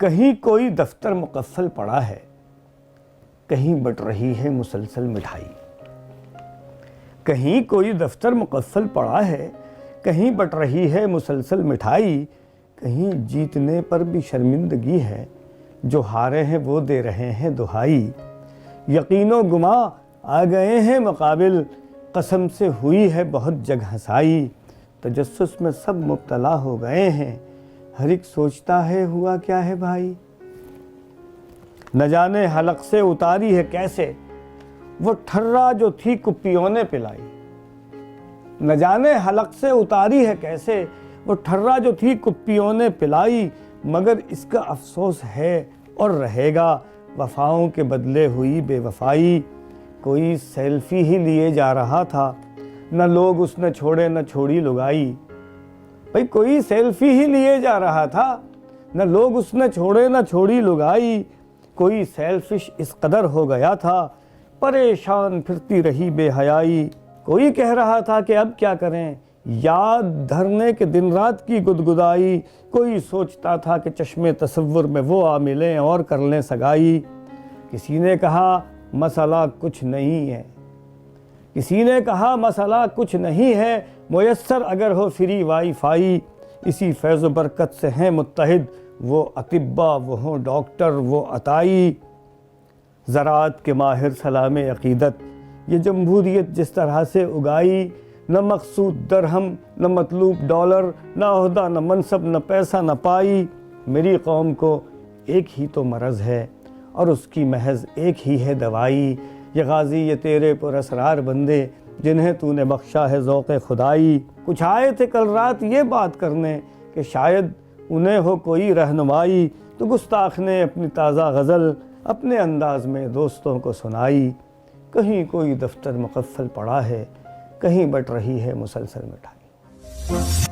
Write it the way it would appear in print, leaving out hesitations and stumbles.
کہیں کوئی دفتر مقفل پڑا ہے، کہیں بٹ رہی ہے مسلسل مٹھائی۔ کہیں کوئی دفتر مقفل پڑا ہے، کہیں بٹ رہی ہے مسلسل مٹھائی۔ کہیں جیتنے پر بھی شرمندگی ہے، جو ہارے ہیں وہ دے رہے ہیں دہائی۔ یقین و گماں آ گئے ہیں مقابل، قسم سے ہوئی ہے بہت جگ ہنسائی۔ تجسس میں سب مبتلا ہو گئے ہیں، ہر ایک سوچتا ہے ہوا کیا ہے بھائی۔ نہ جانے حلق سے اتاری ہے کیسے وہ ٹھرا جو تھی کپیوں نے پلائی۔ نہ جانے حلق سے اتاری ہے کیسے وہ ٹھرا جو تھی کپیوں نے پلائی۔ مگر اس کا افسوس ہے اور رہے گا، وفاؤں کے بدلے ہوئی بے وفائی۔ کوئی سیلفی ہی لیے جا رہا تھا، نہ لوگ اس نے چھوڑے نہ چھوڑی لگائی۔ بھئی کوئی سیلفی ہی لیے جا رہا تھا، نہ لوگ اس نے چھوڑے نہ چھوڑی لگائی۔ کوئی سیلفش اس قدر ہو گیا تھا، پریشان پھرتی رہی بے حیائی۔ کوئی کہہ رہا تھا کہ اب کیا کریں، یاد دھرنے کے دن رات کی گدگدائی۔ کوئی سوچتا تھا کہ چشم تصور میں وہ آ ملیں اور کر لیں سگائی۔ کسی نے کہا مسئلہ کچھ نہیں ہے، کسی نے کہا مسئلہ کچھ نہیں ہے، میسر اگر ہو فری وائی فائی۔ اسی فیض و برکت سے ہیں متحد، وہ اطباء وہ ہوں ڈاکٹر وہ عطائی۔ زراعت کے ماہر سلام عقیدت، یہ جمہوریت جس طرح سے اگائی۔ نہ مقصود درہم نہ مطلوب ڈالر، نہ عہدہ نہ منصب نہ پیسہ نہ پائی۔ میری قوم کو ایک ہی تو مرض ہے، اور اس کی محض ایک ہی ہے دوائی۔ یہ غازی یہ تیرے پر اسرار بندے، جنہیں تو نے بخشا ہے ذوق خدائی۔ کچھ آئے تھے کل رات یہ بات کرنے، کہ شاید انہیں ہو کوئی رہنمائی۔ تو گستاخ نے اپنی تازہ غزل اپنے انداز میں دوستوں کو سنائی۔ کہیں کوئی دفتر مقفل پڑا ہے، کہیں بٹ رہی ہے مسلسل مٹھائی۔